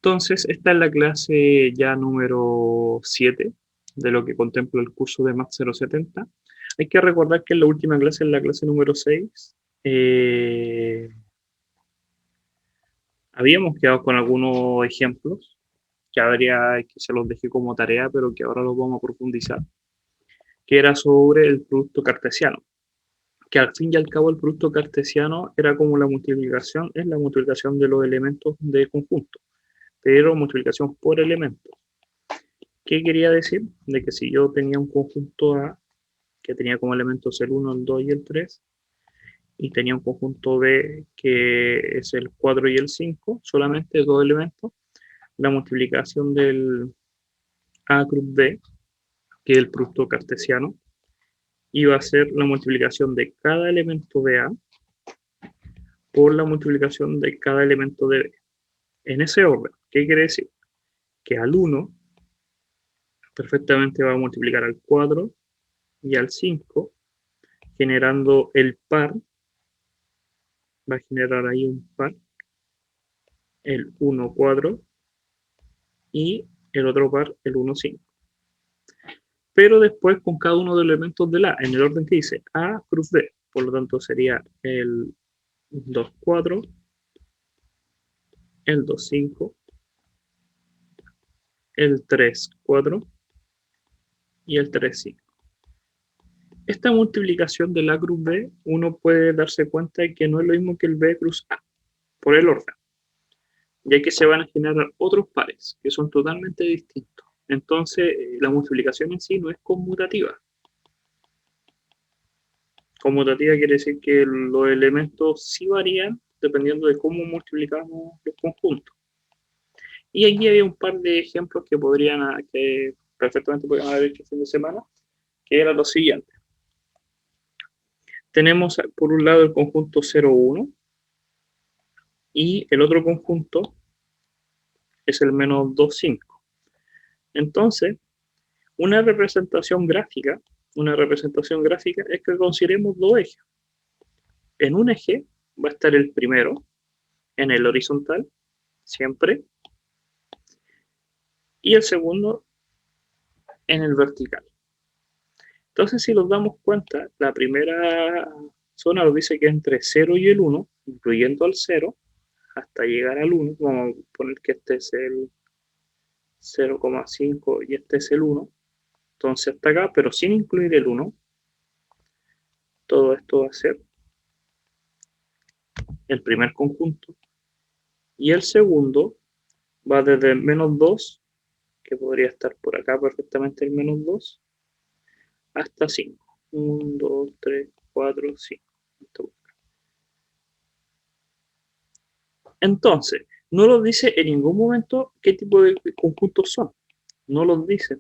Entonces, esta es la clase ya número 7 de lo que contempla el curso de Math 070. Hay que recordar que en la última clase, en la clase número 6, habíamos quedado con algunos ejemplos que se los dejé como tarea, pero que ahora los vamos a profundizar, que era sobre el producto cartesiano, que al fin y al cabo el producto cartesiano era como la multiplicación, es la multiplicación de los elementos de conjunto, pero multiplicación por elementos. ¿Qué quería decir? De que si yo tenía un conjunto A que tenía como elementos el 1, el 2 y el 3, y tenía un conjunto B que es el 4 y el 5, solamente dos elementos, la multiplicación del A cruz B, que es el producto cartesiano, iba a ser la multiplicación de cada elemento de A por la multiplicación de cada elemento de B. En ese orden, ¿qué quiere decir? Que al 1 perfectamente va a multiplicar al 4 y al 5, generando el par, va a generar ahí un par, el 1, 4 y el otro par, el 1, 5. Pero después con cada uno de los elementos de la, en el orden que dice A cruz B, por lo tanto sería el 2, 4, el 2, 5, el 3, 4 y el 3, 5. Esta multiplicación del A cruz B, uno puede darse cuenta de que no es lo mismo que el B cruz A, por el orden, ya que se van a generar otros pares que son totalmente distintos. Entonces, la multiplicación en sí no es conmutativa. Conmutativa quiere decir que los elementos sí varían dependiendo de cómo multiplicamos los conjuntos. Y aquí había un par de ejemplos que perfectamente podrían haber hecho el fin de semana, que era lo siguiente. Tenemos por un lado el conjunto 0, 1 y el otro conjunto es el menos 2, 5. Entonces, una representación gráfica es que consideremos dos ejes. En un eje va a estar el primero, en el horizontal, siempre, y el segundo en el vertical. Entonces, si nos damos cuenta, la primera zona nos dice que entre 0 y el 1, incluyendo al 0, hasta llegar al 1, vamos a poner que este es el 0,5 y este es el 1, entonces hasta acá, pero sin incluir el 1, todo esto va a ser el primer conjunto, y el segundo va desde el menos 2, que podría estar por acá perfectamente el menos 2, hasta 5. 1, 2, 3, 4, 5. Entonces, no nos dice en ningún momento qué tipo de conjuntos son. No los dice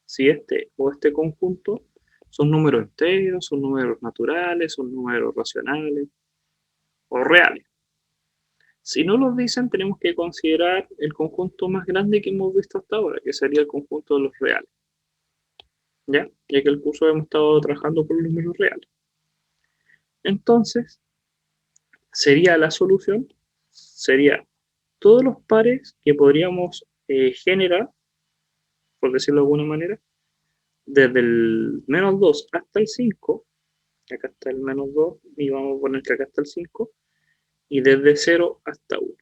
si este o este conjunto son números enteros, son números naturales, son números racionales o reales. Si no los dicen, tenemos que considerar el conjunto más grande que hemos visto hasta ahora, que sería el conjunto de los reales. ¿Ya? Ya que el curso hemos estado trabajando con los números reales. Entonces, sería la solución, sería todos los pares que podríamos generar, por decirlo de alguna manera, desde el menos 2 hasta el 5, acá está el menos 2 y vamos a poner que acá está el 5, y desde 0 hasta 1.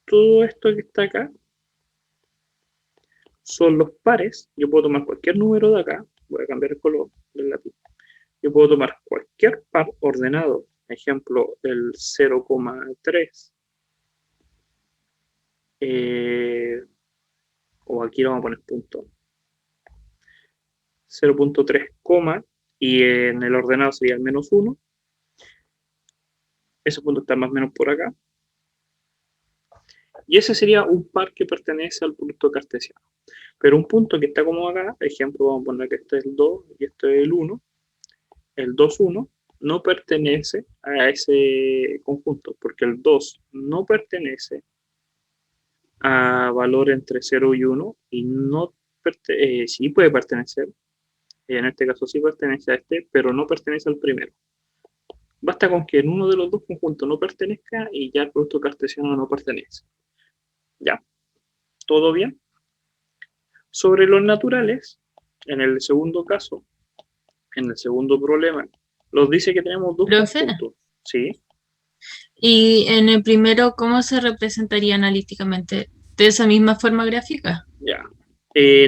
Todo esto que está acá son los pares. Yo puedo tomar cualquier número de acá, voy a cambiar el color del lápiz. Yo puedo tomar cualquier par ordenado, ejemplo, el 0,3, o aquí lo vamos a poner punto, 0,3, y en el ordenado sería el menos 1. Ese punto está más o menos por acá. Y ese sería un par que pertenece al producto cartesiano. Pero un punto que está como acá, ejemplo, vamos a poner que este es el 2 y este es el 1, el 2, 1, no pertenece a ese conjunto, porque el 2 no pertenece a valor entre 0 y 1, y no sí puede pertenecer, en este caso sí pertenece a este, pero no pertenece al primero. Basta con que en uno de los dos conjuntos no pertenezca y ya el producto cartesiano no pertenece. Ya, ¿todo bien? Sobre los naturales, en el segundo caso, en el segundo problema, nos dice que tenemos dos Profe, conjuntos, ¿sí? y en el primero, ¿cómo se representaría analíticamente? ¿De esa misma forma gráfica? Ya.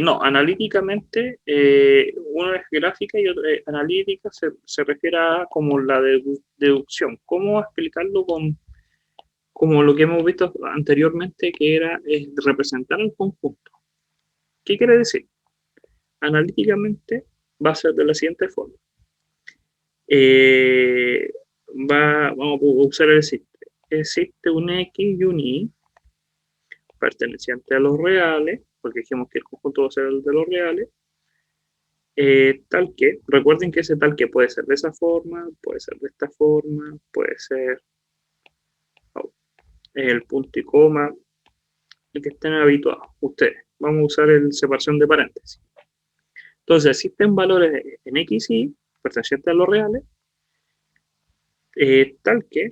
No, analíticamente, uno es gráfica y otro es analítica, se refiere a como la deducción. ¿Cómo explicarlo con como lo que hemos visto anteriormente, que era representar el conjunto? ¿Qué quiere decir? Analíticamente va a ser de la siguiente forma. Eh, vamos a usar el existe. Existe un X y un Y perteneciente a los reales, porque dijimos que el conjunto va a ser el de los reales, tal que, recuerden que ese tal que puede ser de esa forma, puede ser de esta forma, puede ser oh, el punto y coma, el que estén habituados ustedes. Vamos a usar el separación de paréntesis. Entonces existen valores en X y Y pertenecientes a los reales, tal que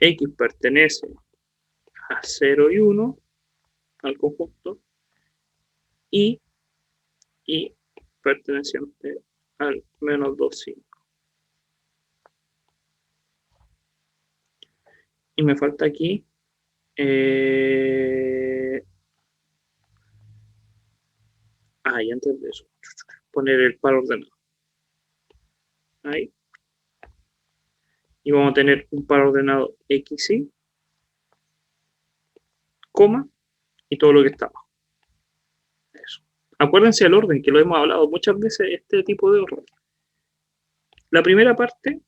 X pertenece a 0 y 1 al conjunto y Y perteneciente al menos 2, 5. Y me falta aquí y antes de eso, poner el par ordenado. Ahí. Y vamos a tener un par ordenado X, Y, coma, y todo lo que está abajo. Eso. Acuérdense del orden, que lo hemos hablado muchas veces, este tipo de orden. La primera parte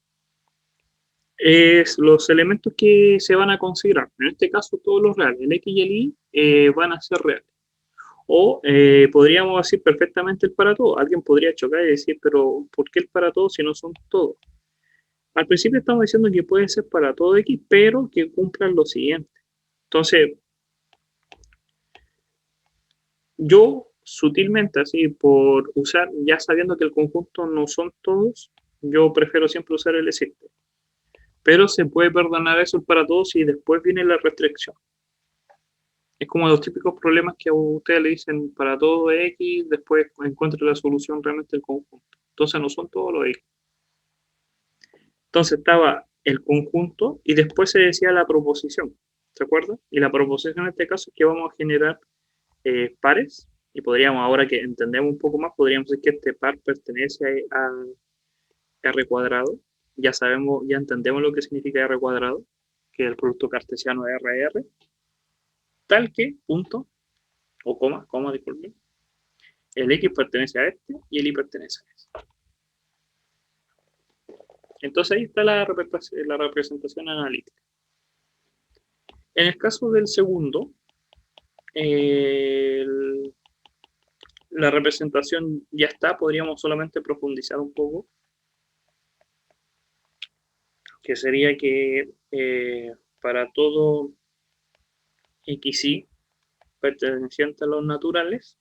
es los elementos que se van a considerar. En este caso, todos los reales. El X y el Y van a ser reales. O podríamos decir perfectamente el para todo. Alguien podría chocar y decir, pero ¿por qué el para todo si no son todos? Al principio estamos diciendo que puede ser para todo X, pero que cumplan lo siguiente. Entonces, yo sutilmente, así, por usar, ya sabiendo que el conjunto no son todos, yo prefiero siempre usar el existe. Pero se puede perdonar eso para todos y después viene la restricción. Es como los típicos problemas que a ustedes le dicen para todo X, después encuentre la solución realmente del conjunto. Entonces no son todos los X. Entonces estaba el conjunto y después se decía la proposición, ¿se acuerdan? Y la proposición en este caso es que vamos a generar pares y podríamos, ahora que entendemos un poco más, podríamos decir que este par pertenece a R cuadrado. Ya sabemos, ya entendemos lo que significa R cuadrado, que es el producto cartesiano de RR, tal que, punto, o coma, disculpen, el X pertenece a este y el Y pertenece a este. Entonces ahí está la representación analítica. En el caso del segundo, la representación ya está, podríamos solamente profundizar un poco, que sería que para todo XY perteneciente a los naturales,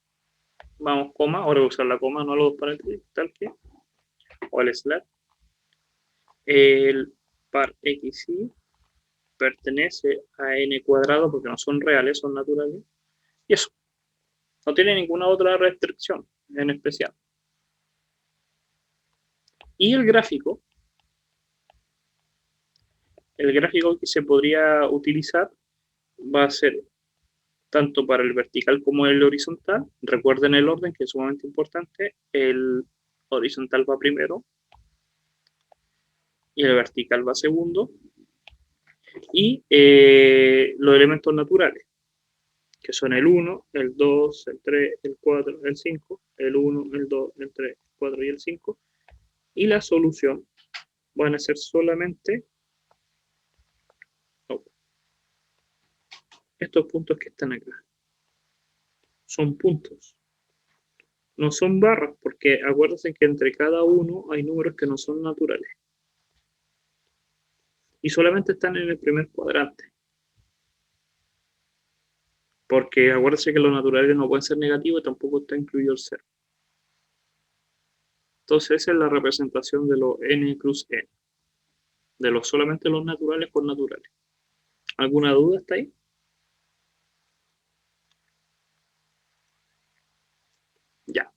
vamos, coma, ahora voy a usar la coma, no los dos paréntesis, tal que, o el slash, el par XY pertenece a n cuadrado porque no son reales, son naturales, y eso, no tiene ninguna otra restricción en especial. Y el gráfico que se podría utilizar va a ser tanto para el vertical como el horizontal. Recuerden el orden, que es sumamente importante. El horizontal va primero y el vertical va segundo. Y los elementos naturales, que son el 1, el 2, el 3, el 4, el 5, el 1, el 2, el 3, el 4 y el 5. Y la solución van a ser solamente estos puntos que están acá. Son puntos. No son barras, porque acuérdense que entre cada uno hay números que no son naturales. Y solamente están en el primer cuadrante. Porque acuérdense que los naturales no pueden ser negativos y tampoco está incluido el cero. Entonces esa es la representación de los n cruz n. de los solamente los naturales con naturales. ¿Alguna duda hasta ahí? Ya.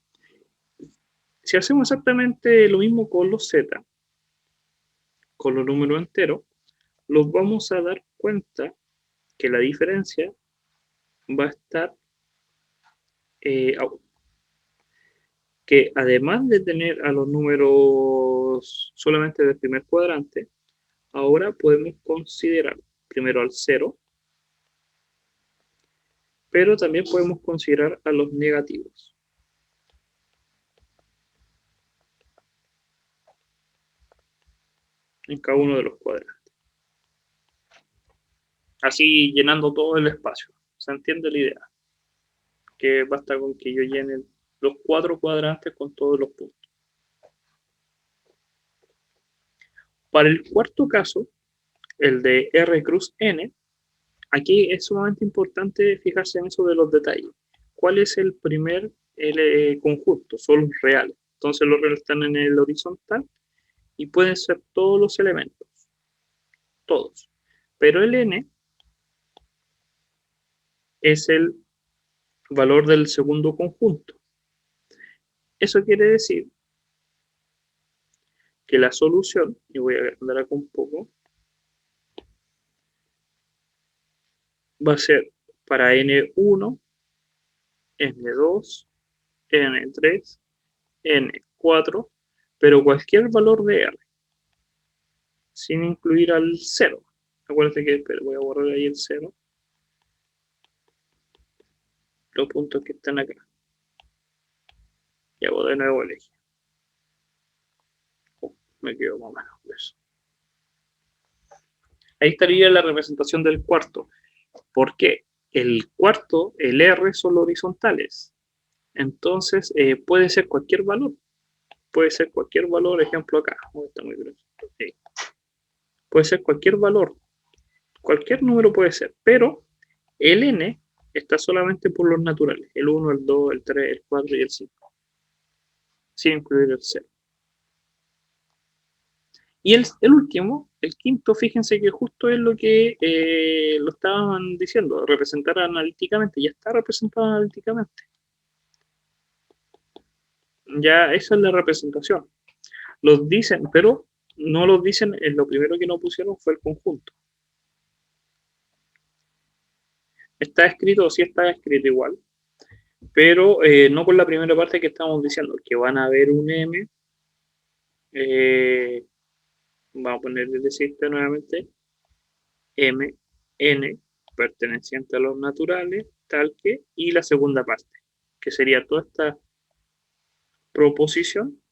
Si hacemos exactamente lo mismo con los z, con los números enteros, los vamos a dar cuenta que la diferencia va a estar que además de tener a los números solamente del primer cuadrante, ahora podemos considerar primero al 0, pero también podemos considerar a los negativos. En cada uno de los cuadrantes. Así llenando todo el espacio. ¿Se entiende la idea? Que basta con que yo llene los 4 cuadrantes con todos los puntos. Para el cuarto caso, el de R cruz N, aquí es sumamente importante fijarse en eso de los detalles. ¿Cuál es el primer conjunto? Son los reales. Entonces los reales están en el horizontal y pueden ser todos los elementos. Todos. Pero el N es el valor del segundo conjunto. Eso quiere decir que la solución, y voy a agrandar acá un poco, va a ser para N1, N2, N3, N4, pero cualquier valor de R, sin incluir al 0. Acuérdate que voy a borrar ahí el 0. Los puntos que están acá. Y hago de nuevo el eje. Me quedo más o menos eso. Ahí estaría la representación del cuarto. ¿Por qué? El cuarto, el R, son horizontales. Entonces, puede ser cualquier valor. Puede ser cualquier valor, ejemplo acá. Está muy grueso. Sí. Puede ser cualquier valor. Cualquier número puede ser. Pero el N está solamente por los naturales. El 1, el 2, el 3, el 4 y el 5. Sin incluir el 0. Y el último, el quinto, fíjense que justo es lo que lo estaban diciendo, representar analíticamente, ya está representado analíticamente. Ya esa es la representación. Los dicen, pero no los dicen, lo primero que no pusieron fue el conjunto. Está escrito, sí está escrito igual, pero no con la primera parte que estamos diciendo, que van a haber un M, vamos a ponerle decirte nuevamente, M, N, perteneciente a los naturales, tal que, y la segunda parte, que sería toda esta proposición,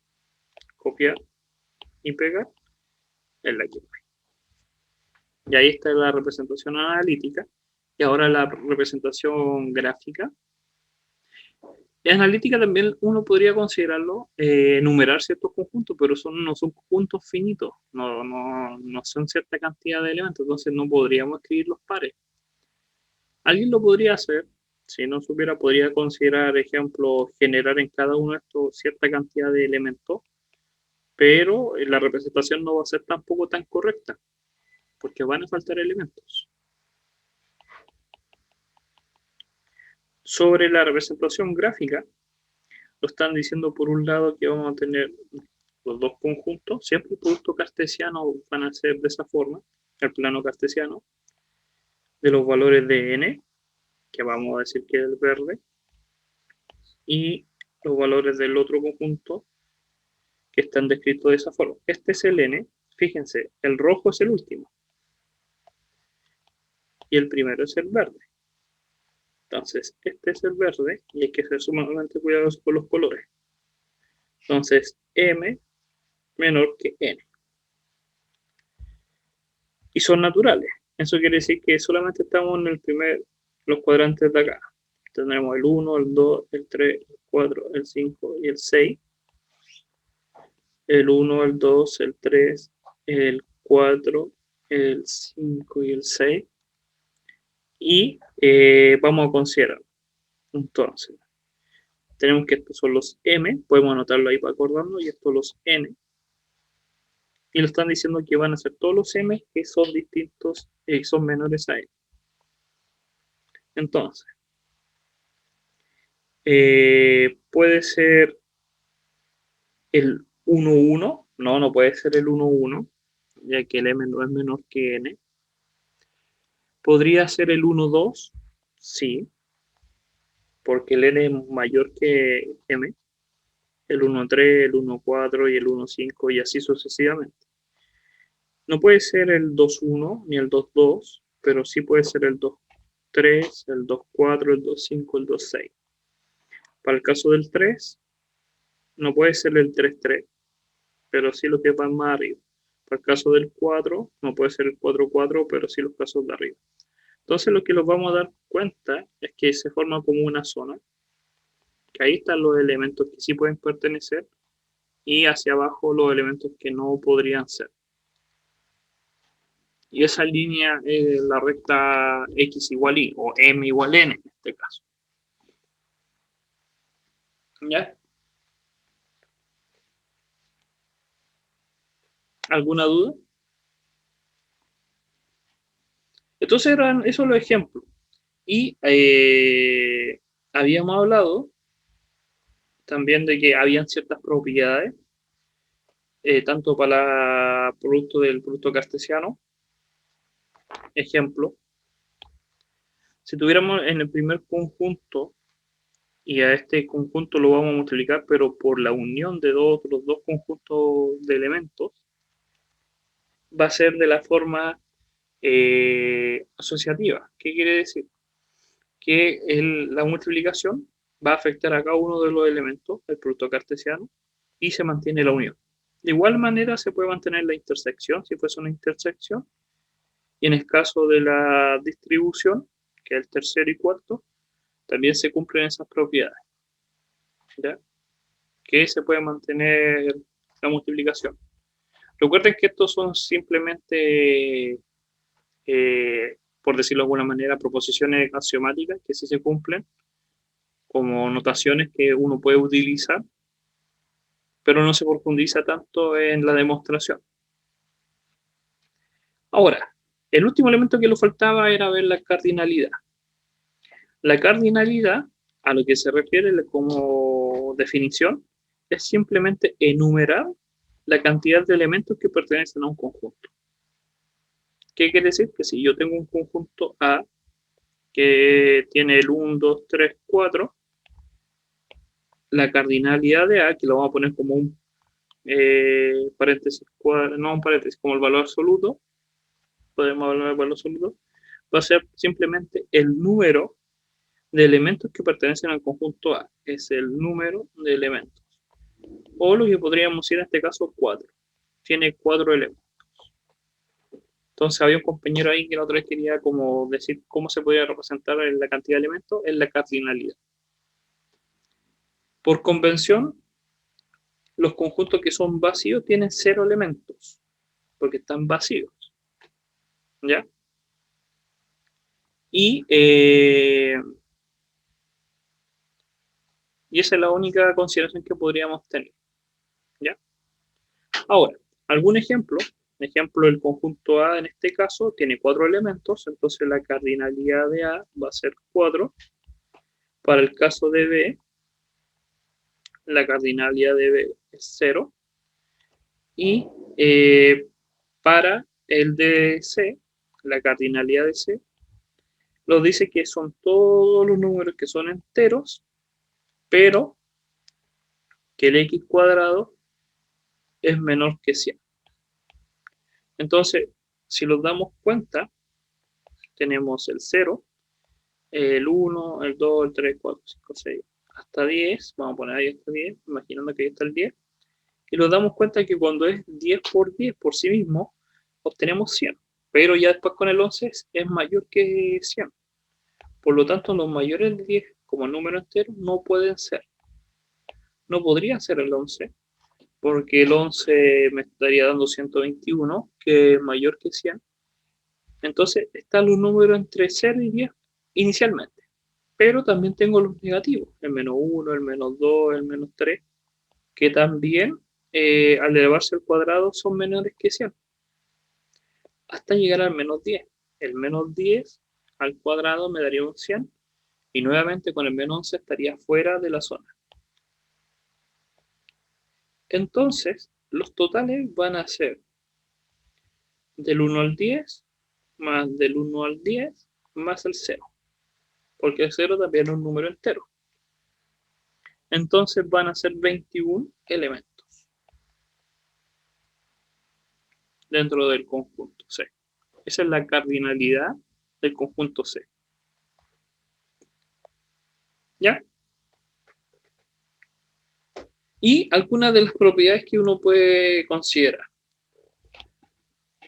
copiar y pegar en la que y ahí está la representación analítica. Y ahora la representación gráfica. En analítica también uno podría considerarlo enumerar ciertos conjuntos, pero no son conjuntos finitos, no son cierta cantidad de elementos, entonces no podríamos escribir los pares. Alguien lo podría hacer, si no supiera, podría considerar, ejemplo, generar en cada uno de estos cierta cantidad de elementos, pero la representación no va a ser tampoco tan correcta, porque van a faltar elementos. Sobre la representación gráfica, lo están diciendo por un lado que vamos a tener los dos conjuntos, siempre el producto cartesiano van a ser de esa forma, el plano cartesiano, de los valores de n, que vamos a decir que es el verde, y los valores del otro conjunto que están descritos de esa forma. Este es el n, fíjense, el rojo es el último, y el primero es el verde. Entonces, este es el verde, y hay que ser sumamente cuidadosos con los colores. Entonces, m menor que n. Y son naturales. Eso quiere decir que solamente estamos en los cuadrantes de acá. Tenemos el 1, el 2, el 3, el 4, el 5 y el 6. El 1, el 2, el 3, el 4, el 5 y el 6. Y vamos a considerar. Entonces, tenemos que estos son los M, podemos anotarlo ahí para acordarnos, y estos los N. Y lo están diciendo que van a ser todos los m que son distintos, son menores a n. Entonces, puede ser el 1, 1. No puede ser el 1, 1, ya que el m no es menor que n. ¿Podría ser el 1, 2? Sí, porque el n es mayor que m. El 1, 3, el 1, 4 y el 1, 5 y así sucesivamente. No puede ser el 2, 1 ni el 2, 2, pero sí puede ser el 2, 3, el 2, 4, el 2, 5, el 2, 6. Para el caso del 3, no puede ser el 3, 3, pero sí lo que va más arriba. Para el caso del 4, no puede ser el 4, 4, pero sí los casos de arriba. Entonces lo que nos vamos a dar cuenta es que se forma como una zona, que ahí están los elementos que sí pueden pertenecer y hacia abajo los elementos que no podrían ser. Y esa línea es la recta x igual y, o m igual n en este caso. ¿Ya? ¿Alguna duda? Entonces eran esos los ejemplos. Y habíamos hablado también de que habían ciertas propiedades, tanto para el producto del producto cartesiano. Ejemplo, si tuviéramos en el primer conjunto, y a este conjunto lo vamos a multiplicar, pero por la unión de los dos conjuntos de elementos, va a ser de la forma asociativa. ¿Qué quiere decir? Que la multiplicación va a afectar a cada uno de los elementos del producto cartesiano y se mantiene la unión. De igual manera se puede mantener la intersección si fuese una intersección, y en el caso de la distribución, que es el tercero y cuarto, también se cumplen esas propiedades, ¿ya? Que se puede mantener la multiplicación. Recuerden que estos son simplemente, por decirlo de alguna manera, proposiciones axiomáticas que sí se cumplen, como notaciones que uno puede utilizar, pero no se profundiza tanto en la demostración. Ahora, el último elemento que le faltaba era ver la cardinalidad. La cardinalidad, a lo que se refiere como definición, es simplemente enumerar la cantidad de elementos que pertenecen a un conjunto. ¿Qué quiere decir? Que si yo tengo un conjunto A que tiene el 1, 2, 3, 4, la cardinalidad de A, que lo vamos a poner como un paréntesis, no un paréntesis, como el valor absoluto, podemos hablar del valor absoluto, va a ser simplemente el número de elementos que pertenecen al conjunto A, es el número de elementos. O lo que podríamos decir en este caso 4. Tiene 4 elementos. Entonces había un compañero ahí que la otra vez quería como decir cómo se podía representar la cantidad de elementos en la cardinalidad. Por convención, los conjuntos que son vacíos tienen 0 elementos, porque están vacíos. ¿Ya? Y esa es la única consideración que podríamos tener. ¿Ya? Ahora, algún ejemplo. Ejemplo, el conjunto A en este caso tiene 4 elementos, entonces la cardinalidad de A va a ser 4. Para el caso de B, la cardinalidad de B es 0. Y para el de C, la cardinalidad de C, nos dice que son todos los números que son enteros, pero que el x cuadrado es menor que 100. Entonces, si nos damos cuenta, tenemos el 0, el 1, el 2, el 3, 4, 5, 6, hasta 10, vamos a poner ahí hasta 10, imaginando que ahí está el 10, y nos damos cuenta que cuando es 10 por 10 por sí mismo, obtenemos 100, pero ya después con el 11 es mayor que 100. Por lo tanto, los mayores de 10 como número entero no pueden ser. No podría ser el 11, porque el 11 me estaría dando 121, que es mayor que 100. Entonces, están los números entre 0 y 10 inicialmente. Pero también tengo los negativos, el menos 1, el menos 2, el menos 3, que también al elevarse al cuadrado son menores que 100, hasta llegar al menos 10. El menos 10 al cuadrado me daría un 100, y nuevamente con el menos 11 estaría fuera de la zona. Entonces, los totales van a ser del 1 al 10, más del 1 al 10, más el 0, porque el 0 también es un número entero. Entonces van a ser 21 elementos dentro del conjunto C. Esa es la cardinalidad del conjunto C. ¿Ya? Y algunas de las propiedades que uno puede considerar,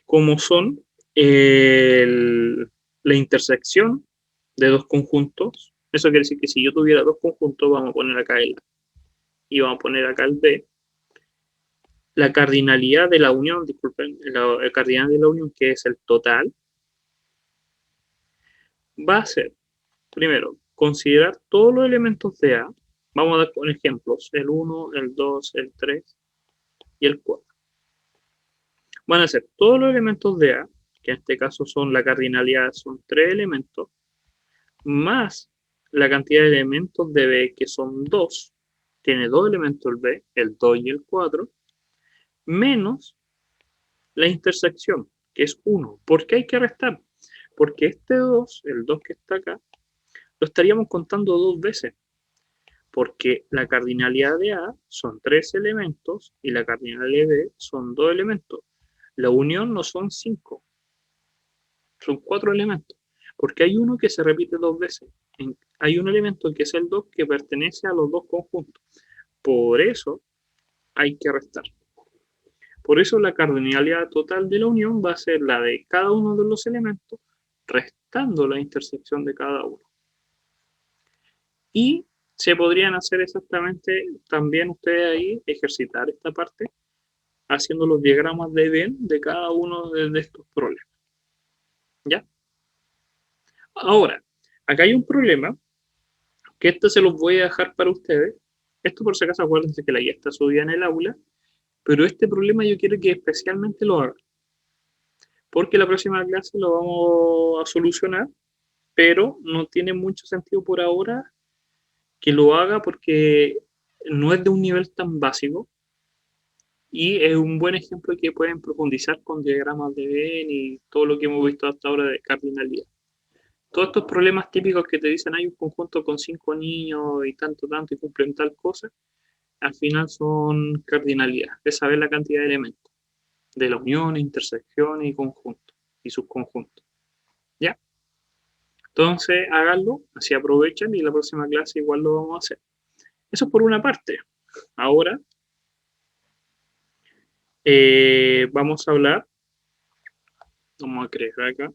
como son la intersección de dos conjuntos. Eso quiere decir que si yo tuviera dos conjuntos, vamos a poner acá el A y vamos a poner acá el B. La cardinalidad de la unión, disculpen, la cardinalidad de la unión, que es el total, va a ser, primero, considerar todos los elementos de A. Vamos a dar con ejemplos, el 1, el 2, el 3 y el 4. Van a ser todos los elementos de A, que en este caso son la cardinalidad, son 3 elementos, más la cantidad de elementos de B, que son 2, tiene 2 elementos el B, el 2 y el 4, menos la intersección, que es 1. ¿Por qué hay que restar? Porque este 2, el 2 que está acá, lo estaríamos contando 2 veces, porque la cardinalidad de A son 3 elementos y la cardinalidad de B son 2 elementos. La unión no son 5, son 4 elementos, porque hay uno que se repite 2 veces. Hay un elemento que es el 2 que pertenece a los dos conjuntos. Por eso hay que restar. Por eso la cardinalidad total de la unión va a ser la de cada uno de los elementos restando la intersección de cada uno. Y se podrían hacer exactamente también ustedes ahí, ejercitar esta parte, haciendo los diagramas de Venn de cada uno de estos problemas. ¿Ya? Ahora, acá hay un problema, que este se los voy a dejar para ustedes. Esto por si acaso acuérdense que la guía está subida en el aula, pero este problema yo quiero que especialmente lo hagan, porque la próxima clase lo vamos a solucionar, pero no tiene mucho sentido por ahora que lo haga porque no es de un nivel tan básico y es un buen ejemplo que pueden profundizar con diagramas de Venn y todo lo que hemos visto hasta ahora de cardinalidad. Todos estos problemas típicos que te dicen hay un conjunto con 5 niños y tanto, y cumplen tal cosa, al final son cardinalidad, es saber la cantidad de elementos, de la unión, intersección y conjunto, y subconjunto. ¿Ya? Entonces, háganlo, así aprovechan y la próxima clase igual lo vamos a hacer. Eso por una parte. Ahora vamos a hablar, vamos a creer acá,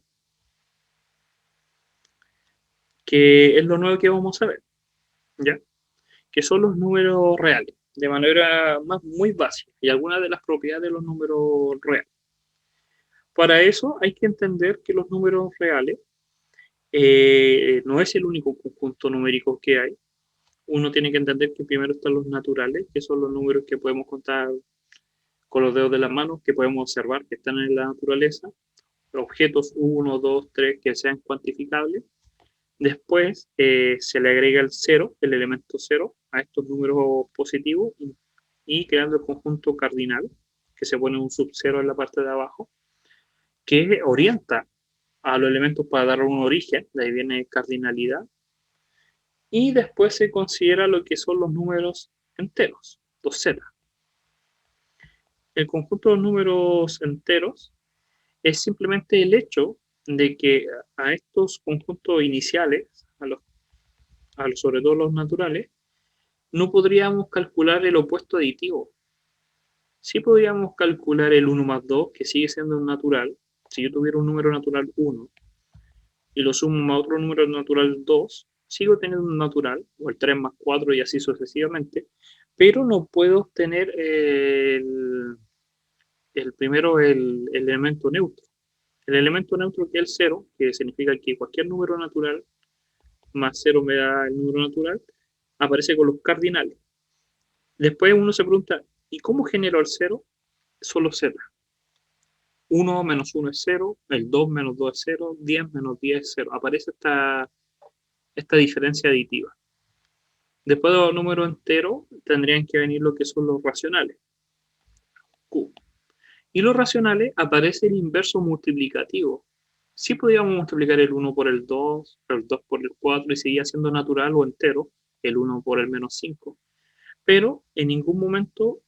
que es lo nuevo que vamos a ver, ¿ya? Que son los números reales, de manera muy básica, y algunas de las propiedades de los números reales. Para eso hay que entender que los números reales no es el único conjunto numérico que hay. Uno tiene que entender que primero están los naturales, que son los números que podemos contar con los dedos de las manos, que podemos observar que están en la naturaleza, objetos 1, 2, 3 que sean cuantificables. Después se le agrega el 0, el elemento 0, a estos números positivos y creando el conjunto cardinal, que se pone un sub-0 en la parte de abajo, que orienta a los elementos para dar un origen, de ahí viene cardinalidad, y después se considera lo que son los números enteros, los z. El conjunto de los números enteros es simplemente el hecho de que a estos conjuntos iniciales, sobre todo los naturales, no podríamos calcular el opuesto aditivo. Sí podríamos calcular el 1 más 2, que sigue siendo un natural. Si yo tuviera un número natural 1 y lo sumo a otro número natural 2, sigo teniendo un natural, o el 3 más 4 y así sucesivamente, pero no puedo obtener primero el elemento neutro. El elemento neutro que es el 0, que significa que cualquier número natural más 0 me da el número natural, aparece con los cardinales. Después uno se pregunta, ¿Y cómo genero el 0? Solo z. 1 menos 1 es 0, el 2 menos 2 es 0, 10 menos 10 es 0. Aparece esta diferencia aditiva. Después de los números enteros tendrían que venir lo que son los racionales, Q. Y los racionales aparece el inverso multiplicativo. Sí podríamos multiplicar el 1 por el 2 por el 4 y seguir siendo natural o entero, el 1 por el menos 5. Pero en ningún momento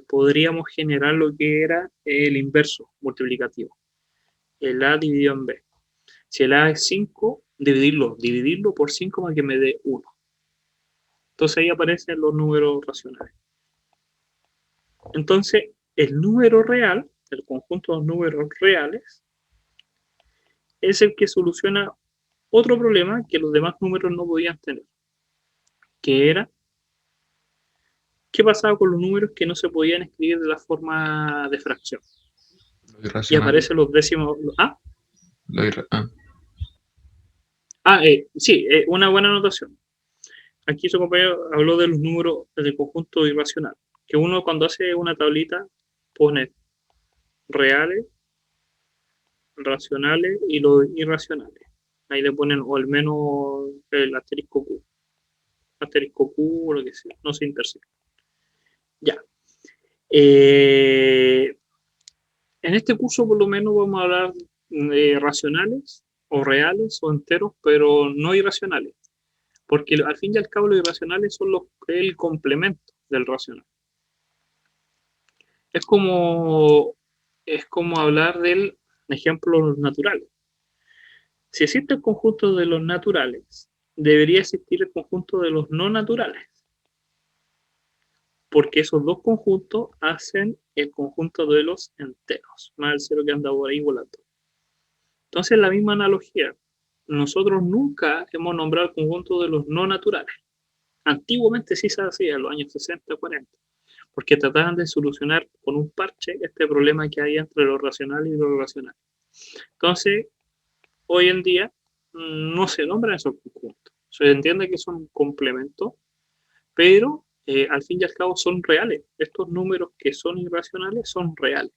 podríamos generar lo que era el inverso multiplicativo, el A dividido en B. Si el A es 5, dividirlo por 5 para que me dé 1. Entonces ahí aparecen los números racionales. Entonces, el número real, el conjunto de los números reales, es el que soluciona otro problema que los demás números no podían tener, que era qué pasaba con los números que no se podían escribir de la forma de fracción. Lo Y irracional. aparecen los décimos. ¿Ah? Sí, una buena anotación. Aquí su compañero habló de los números del conjunto irracional, que uno cuando hace una tablita pone reales, racionales y los irracionales. Ahí le ponen o al menos el asterisco Q o lo que sea, no se intersecta. Ya. En este curso por lo menos vamos a hablar de racionales o reales o enteros, pero no irracionales, porque al fin y al cabo los irracionales son el complemento del racional. Es como hablar del ejemplo de los naturales. Si existe el conjunto de los naturales, debería existir el conjunto de los no naturales, porque esos dos conjuntos hacen el conjunto de los enteros, más el cero que anda por ahí volando. Entonces, la misma analogía, nosotros nunca hemos nombrado el conjunto de los no naturales. Antiguamente sí se hacía, en los años 60, 40, porque trataban de solucionar con un parche este problema que hay entre lo racional y lo irracional. Entonces, hoy en día no se nombran esos conjuntos. Se entiende que son complementos, pero al fin y al cabo son reales. Estos números que son irracionales son reales.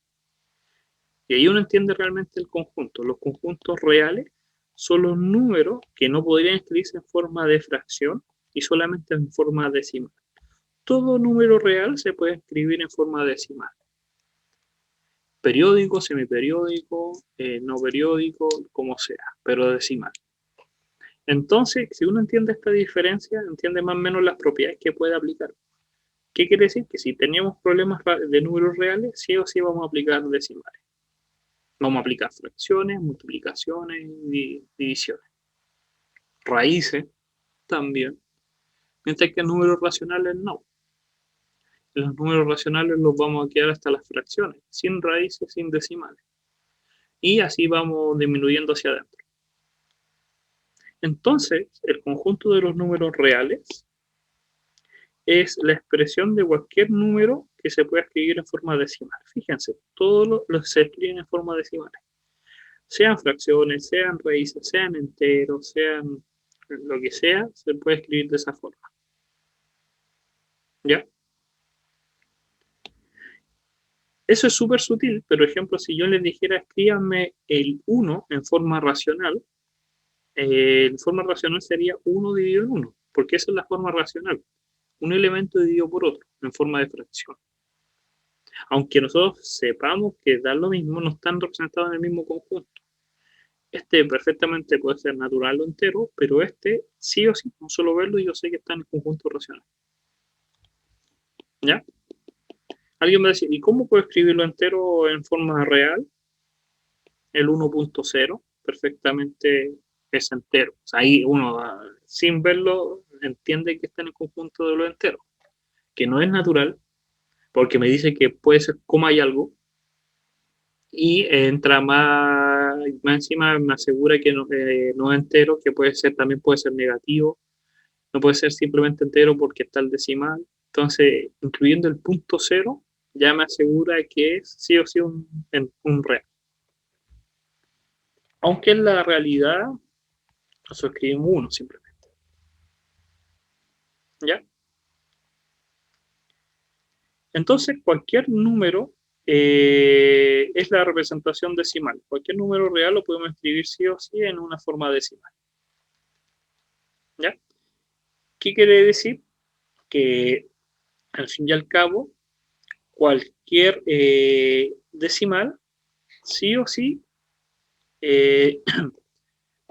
Y ahí uno entiende realmente el conjunto. Los conjuntos reales son los números que no podrían escribirse en forma de fracción y solamente en forma decimal. Todo número real se puede escribir en forma decimal. Periódico, semiperiódico, no periódico, como sea, pero decimal. Entonces, si uno entiende esta diferencia, entiende más o menos las propiedades que puede aplicar. ¿Qué quiere decir? Que si teníamos problemas de números reales, sí o sí vamos a aplicar decimales. Vamos a aplicar fracciones, multiplicaciones y divisiones. Raíces también. Mientras que números racionales no. Los números racionales los vamos a quedar hasta las fracciones, sin raíces, sin decimales. Y así vamos disminuyendo hacia adentro. Entonces, el conjunto de los números reales es la expresión de cualquier número que se pueda escribir en forma decimal. Fíjense, todos los se escriben en forma decimal. Sean fracciones, sean raíces, sean enteros, sean lo que sea, se puede escribir de esa forma. ¿Ya? Eso es súper sutil, pero ejemplo, si yo les dijera escríbanme el 1 en forma racional, en forma racional sería 1 dividido en 1, porque esa es la forma racional. Un elemento dividido por otro, en forma de fracción. Aunque nosotros sepamos que da lo mismo, no están representados en el mismo conjunto. Este perfectamente puede ser natural o entero, pero este sí o sí, no solo verlo, yo sé que está en el conjunto racional. ¿Ya? Alguien me decir, ¿y cómo puedo escribirlo entero en forma real? El 1.0 perfectamente es entero. O sea, ahí uno, sin verlo, entiende que está en el conjunto de lo entero, que no es natural, porque me dice que puede ser coma y algo, y entra más encima, me asegura que no es entero, que también puede ser negativo, no puede ser simplemente entero porque está el decimal. Entonces, incluyendo el punto cero, ya me asegura que es sí o sí un real. Aunque en la realidad, nosotros escribimos uno simplemente. ¿Ya? Entonces, cualquier número es la representación decimal. Cualquier número real lo podemos escribir sí o sí en una forma decimal. ¿Ya? ¿Qué quiere decir? Que al fin y al cabo, cualquier decimal, sí o sí,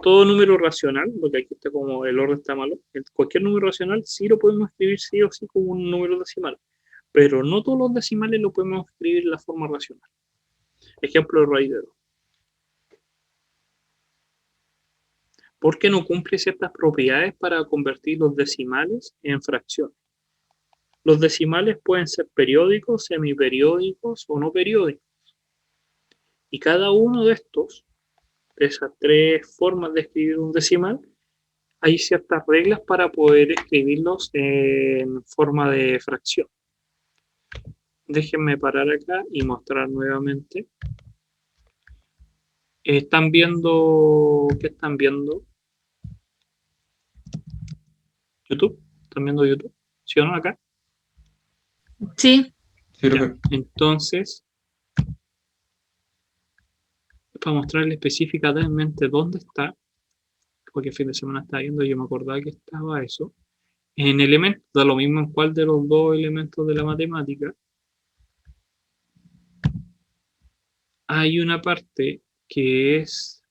todo número racional, porque aquí está como el orden está malo, cualquier número racional sí lo podemos escribir sí o sí como un número decimal, pero no todos los decimales lo podemos escribir en la forma racional. Ejemplo de raíz de 2. Porque no cumple ciertas propiedades para convertir los decimales en fracciones. Los decimales pueden ser periódicos, semiperiódicos o no periódicos. Y cada uno de esas tres formas de escribir un decimal, hay ciertas reglas para poder escribirlos en forma de fracción. Déjenme parar acá y mostrar nuevamente. ¿Están viendo? ¿Qué están viendo? ¿YouTube? ¿Están viendo YouTube? ¿Sí o no acá? Sí. Sí, Ya. Entonces, para mostrarle específicamente dónde está, porque el fin de semana estaba viendo y yo me acordaba que estaba eso, en elementos, da lo mismo en cuál de los dos elementos de la matemática, hay una parte que es,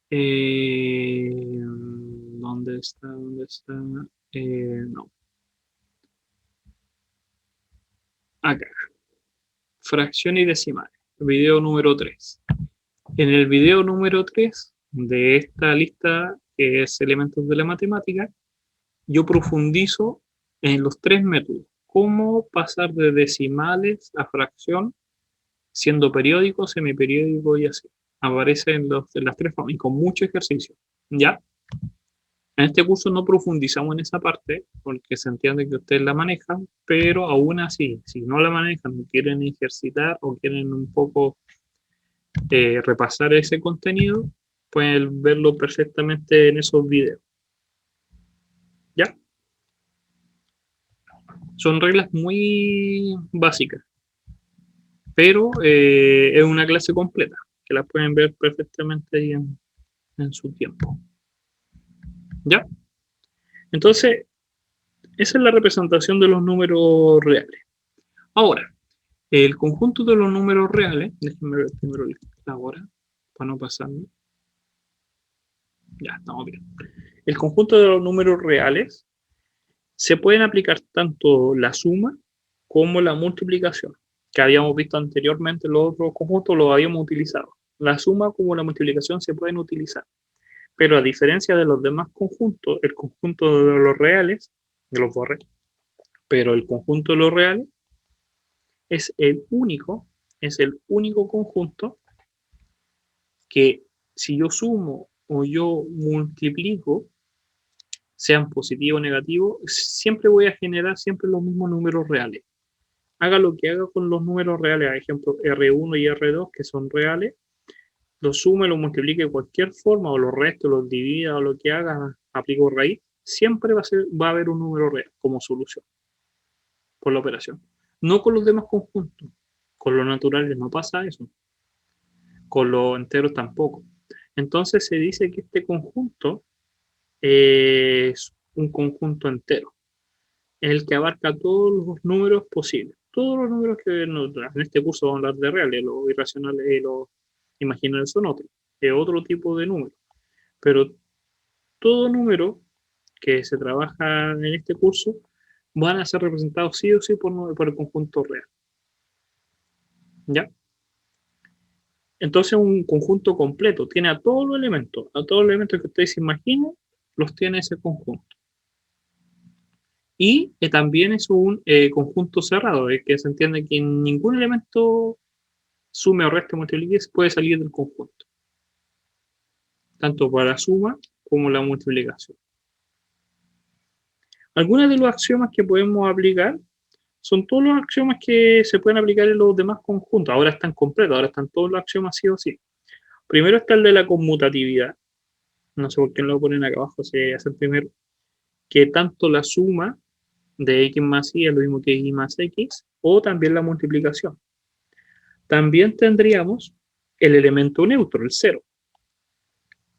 ¿dónde está? ¿Dónde está? No, acá, fracción y decimal, video número 3. En el video número 3 de esta lista, que es elementos de la matemática, yo profundizo en los tres métodos. Cómo pasar de decimales a fracción, siendo periódico, semiperiódico y así. Aparece en las tres formas y con mucho ejercicio. ¿Ya? En este curso no profundizamos en esa parte porque se entiende que ustedes la manejan, pero aún así, si no la manejan, quieren ejercitar o quieren un poco repasar ese contenido, pueden verlo perfectamente en esos videos. ¿Ya? Son reglas muy básicas, pero es una clase completa, que la pueden ver perfectamente ahí en su tiempo. ¿Ya? Entonces, esa es la representación de los números reales. Ahora, el conjunto de los números reales, déjenme ver primero la hora, para no pasarme. Ya, estamos bien. El conjunto de los números reales se pueden aplicar tanto la suma como la multiplicación, que habíamos visto anteriormente, los otros conjuntos los habíamos utilizado. La suma como la multiplicación se pueden utilizar, pero a diferencia de los demás conjuntos, el conjunto de los reales, de los borré, pero el conjunto de los reales es el único conjunto que si yo sumo o yo multiplico, sean positivos o negativos, siempre voy a generar siempre los mismos números reales. Haga lo que haga con los números reales, por ejemplo, R1 y R2, que son reales, los sume, los multiplique de cualquier forma, o los resto, los divida, o lo que haga, aplico raíz, siempre va a haber un número real como solución por la operación. No con los demás conjuntos. Con los naturales no pasa eso. Con los enteros tampoco. Entonces se dice que este conjunto es un conjunto entero, en el que abarca todos los números posibles. Todos los números que en este curso vamos a hablar de reales, los irracionales y los imaginarios son otros, es otro tipo de número. Pero todo número que se trabaja en este curso van a ser representados sí o sí por el conjunto real. ¿Ya? Entonces un conjunto completo tiene a todos los elementos que ustedes se imaginen, los tiene ese conjunto. Y también es un conjunto cerrado, es que se entiende que ningún elemento sume o reste o multiplique puede salir del conjunto, tanto para la suma como la multiplicación. Algunas de los axiomas que podemos aplicar son todos los axiomas que se pueden aplicar en los demás conjuntos. Ahora están completos, ahora están todos los axiomas sí o sí. Primero está el de la conmutatividad. No sé por qué lo ponen acá abajo, se hace el primero. Que tanto la suma de x más y es lo mismo que y más x, o también la multiplicación. También tendríamos el elemento neutro, el 0,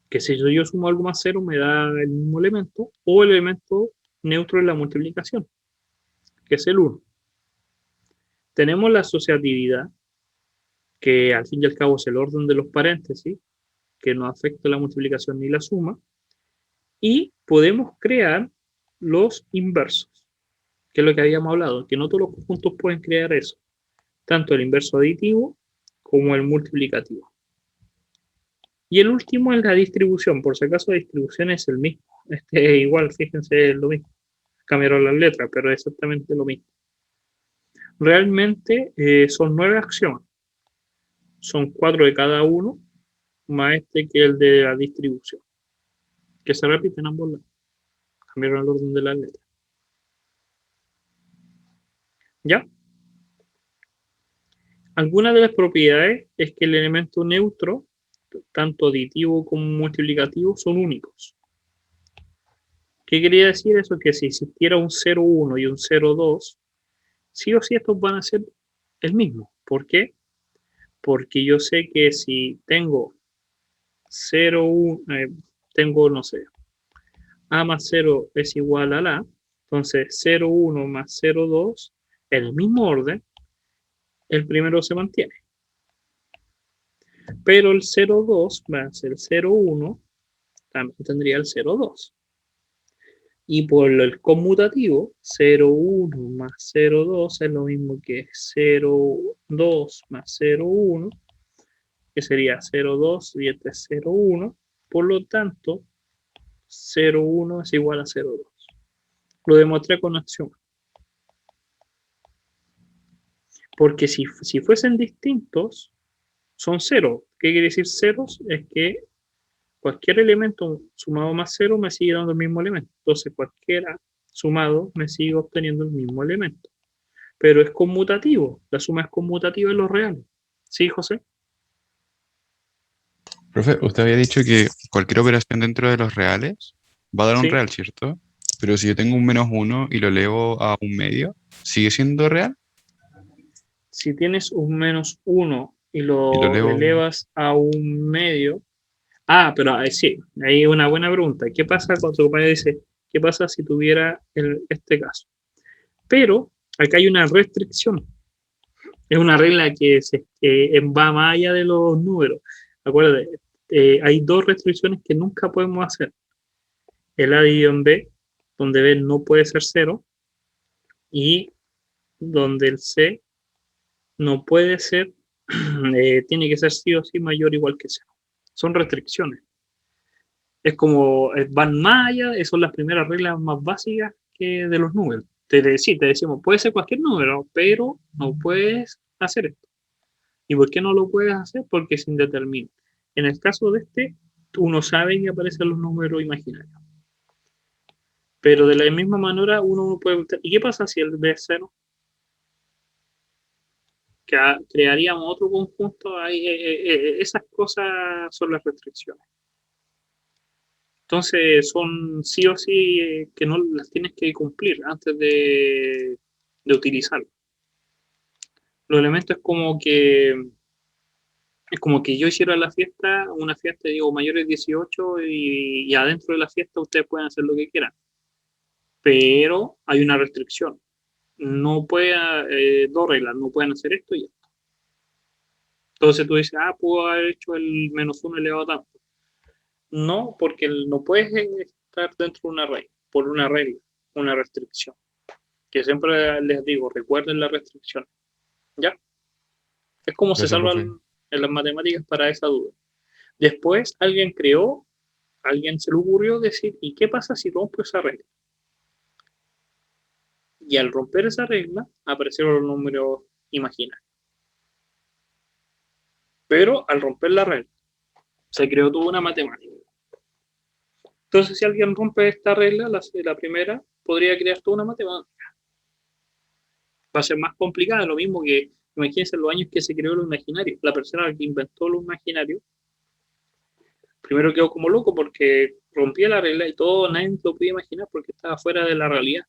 que si yo sumo algo más 0 me da el mismo elemento, o el elemento neutro en la multiplicación, que es el 1. Tenemos la asociatividad, que al fin y al cabo es el orden de los paréntesis, que no afecta la multiplicación ni la suma, y podemos crear los inversos, que es lo que habíamos hablado, que no todos los conjuntos pueden crear eso, tanto el inverso aditivo como el multiplicativo. Y el último es la distribución, por si acaso la distribución es el mismo, este es igual, fíjense, es lo mismo, cambiaron las letras, pero es exactamente lo mismo. Realmente son 9 axiomas, son 4 de cada uno, más este que es el de la distribución, que se repiten ambos lados, cambiaron el orden de las letras. ¿Ya? Algunas de las propiedades es que el elemento neutro, tanto aditivo como multiplicativo, son únicos. ¿Qué quería decir eso? Que si existiera un 0,1 y un 0,2, sí o sí estos van a ser el mismo. ¿Por qué? Porque yo sé que si tengo 0,1, tengo, no sé, a más 0 es igual a la, entonces 0,1 más 0,2, en el mismo orden, el primero se mantiene. Pero el 0,2 más el 0,1 también tendría el 0,2. Y por el conmutativo, 0,1 más 0,2 es lo mismo que 0,2 más 0,1, que sería 0,2 y este es 0,1. Por lo tanto, 0,1 es igual a 0,2. Lo demostré con acción. Porque si fuesen distintos, son 0. ¿Qué quiere decir ceros? Es que cualquier elemento sumado más 0 me sigue dando el mismo elemento. Entonces, cualquiera sumado me sigue obteniendo el mismo elemento. Pero es conmutativo. La suma es conmutativa en los reales. ¿Sí, José? Profe, usted había dicho que cualquier operación dentro de los reales va a dar un Sí. real, ¿cierto? Pero si yo tengo un -1 y lo elevo a un medio, ¿sigue siendo real? Si tienes un -1 y Y lo lo elevo... elevas a un medio. Ah, pero sí, ahí una buena pregunta. ¿Qué pasa cuando tu compañero dice, qué pasa si tuviera este caso? Pero acá hay una restricción. Es una regla que va más allá de los números. Acuérdate, hay dos restricciones que nunca podemos hacer. El A dividido en B, donde B no puede ser cero, y donde el C no puede ser, tiene que ser sí o sí mayor o igual que cero. Son restricciones. Es como van más allá, son las primeras reglas más básicas que de los números. Te decimos, puede ser cualquier número, pero no puedes hacer esto. ¿Y por qué no lo puedes hacer? Porque es indeterminado. En el caso de este, uno sabe que aparecen los números imaginarios. Pero de la misma manera uno puede... ¿Y qué pasa si el B es cero? Crearíamos otro conjunto. Esas cosas son las restricciones. Entonces son sí o sí que no las tienes que cumplir antes de utilizarlo. Los elementos es como que yo hiciera una fiesta, digo, mayores de 18 y adentro de la fiesta ustedes pueden hacer lo que quieran. Pero hay una restricción. No puede, dos reglas, no pueden hacer esto y esto. Entonces tú dices, puedo haber hecho el -1 elevado a tanto. No, porque no puedes estar dentro de una regla, por una regla, una restricción. Que siempre les digo, recuerden la restricción. ¿Ya? Es como se Gracias, salvan profe. en las matemáticas para esa duda. Después alguien se le ocurrió decir, ¿y qué pasa si rompo esa regla? Y al romper esa regla, aparecieron los números imaginarios. Pero al romper la regla, se creó toda una matemática. Entonces, si alguien rompe esta regla, la primera, podría crear toda una matemática. Va a ser más complicada, lo mismo que, imagínense los años que se creó lo imaginario. La persona que inventó lo imaginario, primero quedó como loco porque rompía la regla y todo, nadie lo podía imaginar porque estaba fuera de la realidad.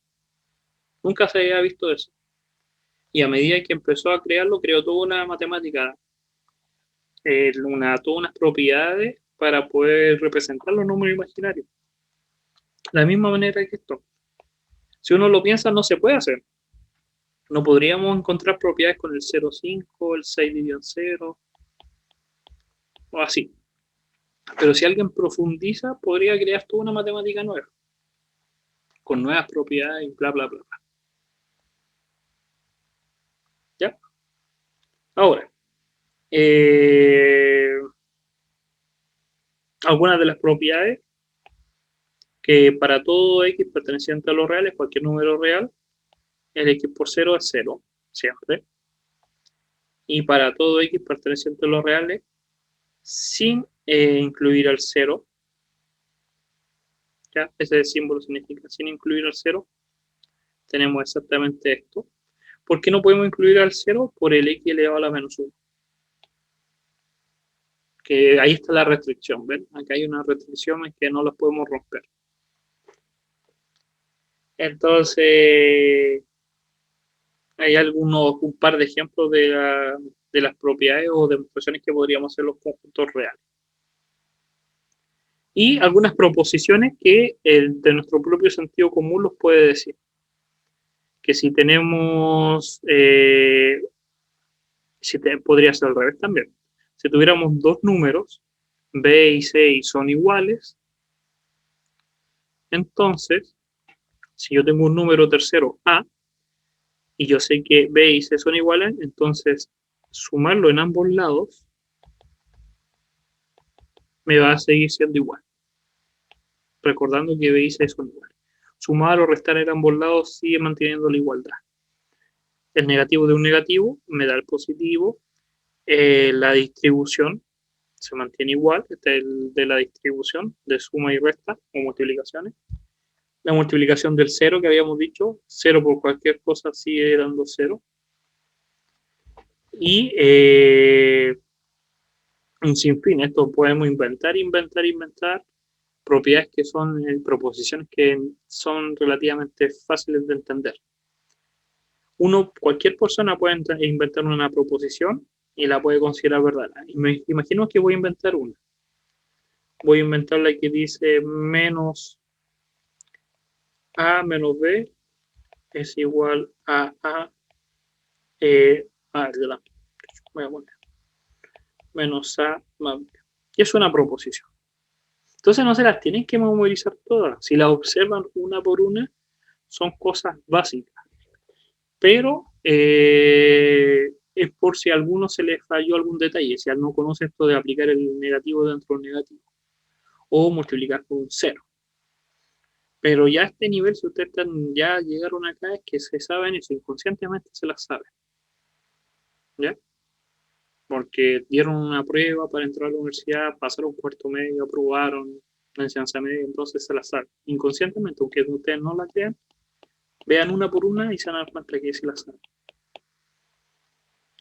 Nunca se había visto eso. Y a medida que empezó a crearlo, creó toda una matemática, todas unas propiedades para poder representar los números imaginarios. De la misma manera que esto. Si uno lo piensa, no se puede hacer. No podríamos encontrar propiedades con el 0,5, el 6 dividido en 0, o así. Pero si alguien profundiza, podría crear toda una matemática nueva, con nuevas propiedades y bla, bla, bla, bla. ¿Ya? Ahora, algunas de las propiedades que para todo x perteneciente a los reales, cualquier número real, el x por 0 es 0, siempre. Y para todo x perteneciente a los reales, sin incluir al 0, ¿ya? Ese símbolo significa sin incluir al 0, tenemos exactamente esto. ¿Por qué no podemos incluir al 0? Por el x elevado a la menos 1. Que ahí está la restricción, ¿ven? Acá hay una restricción en que no las podemos romper. Entonces, hay un par de ejemplos de las propiedades o demostraciones que podríamos hacer los conjuntos reales. Y algunas proposiciones que de nuestro propio sentido común los puede decir. Que si tenemos, podría ser al revés también. Si tuviéramos dos números, b y c, y son iguales, entonces, si yo tengo un número tercero a, y yo sé que b y c son iguales, entonces sumarlo en ambos lados me va a seguir siendo igual. Recordando que b y c son iguales. Sumar o restar en ambos lados sigue manteniendo la igualdad. El negativo de un negativo me da el positivo. La distribución se mantiene igual, este es el de la distribución de suma y resta o multiplicaciones. La multiplicación del 0 que habíamos dicho, 0 por cualquier cosa sigue dando 0. Y un sinfín, esto podemos inventar propiedades que son proposiciones que son relativamente fáciles de entender. Cualquier persona puede inventar una proposición y la puede considerar verdad. Imagino que voy a inventar una. Voy a inventar la que dice menos a menos b es igual a voy a poner menos a más b. Y es una proposición. Entonces no se las tienen que memorizar todas. Si las observan una por una, son cosas básicas. Pero es por si a alguno se le falló algún detalle. Si alguno conoce esto de aplicar el negativo dentro del negativo. O multiplicar por un 0. Pero ya a este nivel, si ustedes ya llegaron acá, es que se saben eso, inconscientemente se las saben. ¿Ya? Porque dieron una prueba para entrar a la universidad, pasaron cuarto medio, aprobaron la enseñanza media, entonces se las saben. Inconscientemente, aunque ustedes no la crean, vean una por una y se van a dar cuenta que sí las saben.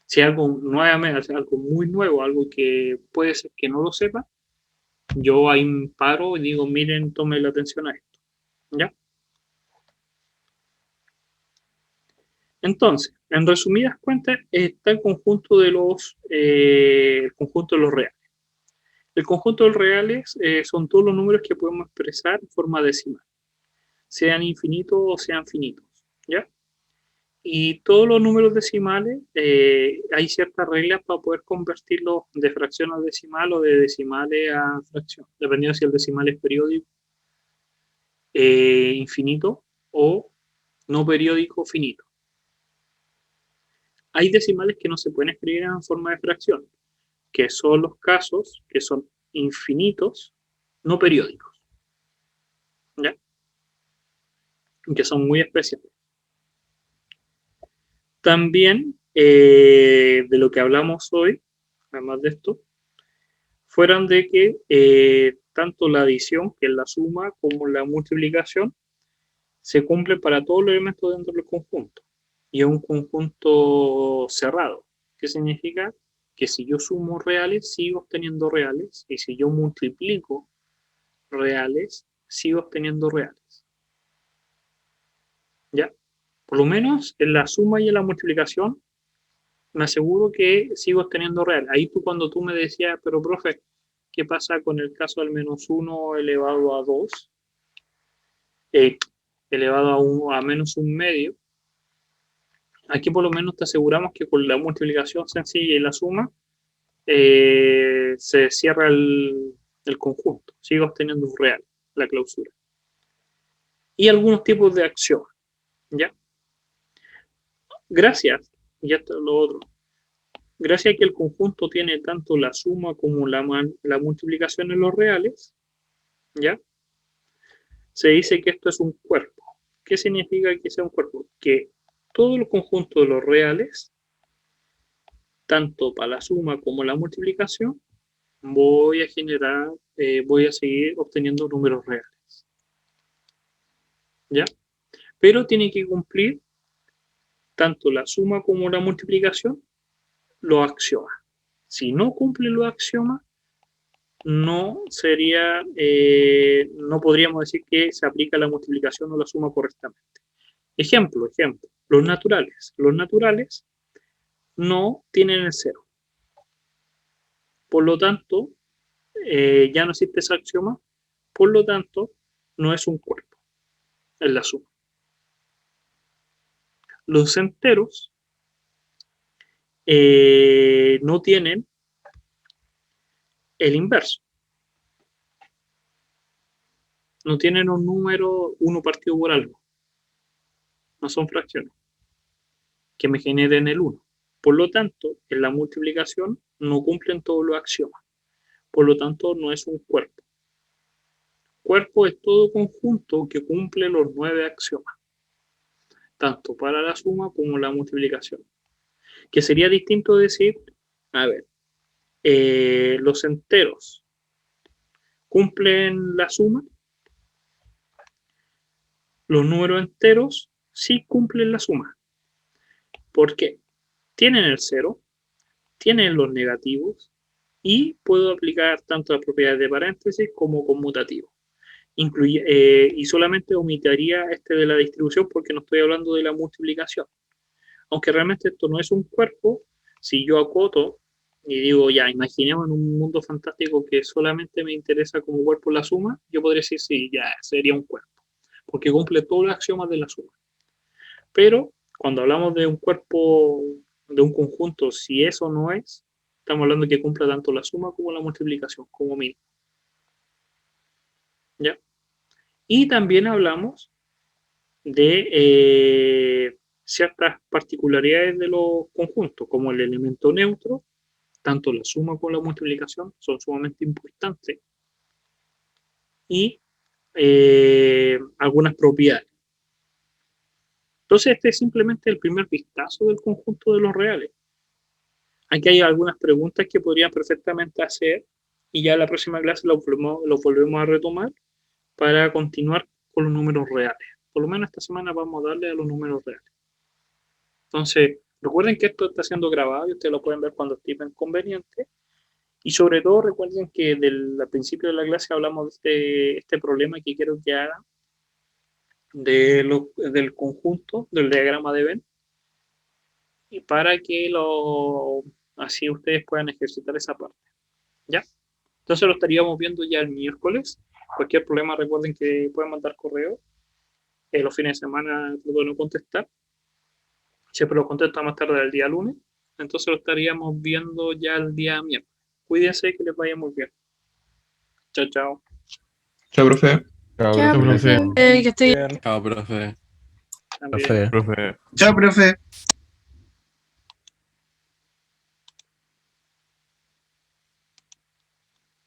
Si algo nuevamente, algo muy nuevo, algo que puede ser que no lo sepa, yo ahí paro y digo, miren, tomen la atención a esto. ¿Ya? Entonces, en resumidas cuentas, está el conjunto de los reales. El conjunto de los reales son todos los números que podemos expresar en forma decimal, sean infinitos o sean finitos, ¿ya? Y todos los números decimales, hay ciertas reglas para poder convertirlos de fracción a decimal o de decimales a fracción, dependiendo si el decimal es periódico, infinito o no periódico finito. Hay decimales que no se pueden escribir en forma de fracción, que son los casos que son infinitos, no periódicos, ¿ya? Que son muy especiales. También, de lo que hablamos hoy, además de esto, fueron de que tanto la adición, que es la suma, como la multiplicación, se cumplen para todos los elementos dentro del conjunto. Y es un conjunto cerrado. ¿Qué significa? Que si yo sumo reales, sigo obteniendo reales, y si yo multiplico reales, sigo obteniendo reales. ¿Ya? Por lo menos en la suma y en la multiplicación, me aseguro que sigo obteniendo real. Ahí cuando tú me decías, pero profe, ¿qué pasa con el caso del -1 elevado a 2? Elevado a menos un medio. Aquí por lo menos te aseguramos que con la multiplicación sencilla y la suma se cierra el conjunto. Sigue obteniendo un real, la clausura. Y algunos tipos de acción. ¿Ya? Gracias, y esto es lo otro. Gracias a que el conjunto tiene tanto la suma como la multiplicación en los reales, ¿ya? Se dice que esto es un cuerpo. ¿Qué significa que sea un cuerpo? Que todo el conjunto de los reales, tanto para la suma como la multiplicación, voy a seguir obteniendo números reales. ¿Ya? Pero tiene que cumplir tanto la suma como la multiplicación los axiomas. Si no cumple los axiomas, no podríamos decir que se aplica la multiplicación o la suma correctamente. Ejemplo, los naturales. Los naturales no tienen el cero. Por lo tanto, ya no existe ese axioma, por lo tanto, no es un cuerpo, es la suma. Los enteros no tienen el inverso. No tienen un número 1 partido por algo. No son fracciones que me generen el 1. Por lo tanto, en la multiplicación no cumplen todos los axiomas. Por lo tanto, no es un cuerpo. Cuerpo es todo conjunto que cumple los 9 axiomas, tanto para la suma como la multiplicación. Que sería distinto decir, a ver, los enteros cumplen la suma, los números enteros sí cumplen la suma. ¿Por qué? Tienen el cero, tienen los negativos y puedo aplicar tanto las propiedades de paréntesis como conmutativo. Y solamente omitiría este de la distribución porque no estoy hablando de la multiplicación. Aunque realmente esto no es un cuerpo, si yo acoto y digo, ya, imaginemos en un mundo fantástico que solamente me interesa como cuerpo la suma, yo podría decir, sí, ya sería un cuerpo, porque cumple todos los axiomas de la suma. Pero cuando hablamos de un cuerpo, de un conjunto, si eso no es, estamos hablando de que cumpla tanto la suma como la multiplicación, como mínimo. ¿Ya? Y también hablamos de ciertas particularidades de los conjuntos, como el elemento neutro, tanto la suma como la multiplicación son sumamente importantes, y algunas propiedades. Entonces, este es simplemente el primer vistazo del conjunto de los reales. Aquí hay algunas preguntas que podrían perfectamente hacer, y ya en la próxima clase lo volvemos a retomar para continuar con los números reales. Por lo menos esta semana vamos a darle a los números reales. Entonces, recuerden que esto está siendo grabado y ustedes lo pueden ver cuando estimen conveniente. Y sobre todo recuerden que al principio de la clase hablamos de este problema que quiero que hagan del conjunto, del diagrama de Venn, y para que así ustedes puedan ejercitar esa parte. ¿Ya? Entonces lo estaríamos viendo ya el miércoles. Cualquier problema recuerden que pueden mandar correo. Los fines de semana trato de no contestar. Siempre lo contesto más tarde del día lunes. Entonces lo estaríamos viendo ya el día miércoles. Cuídense, que les vaya muy bien. Chao, chao. Chao, profe. Ya, profe, que esté bien. Chao, profe. También. Profe. Chao, profe.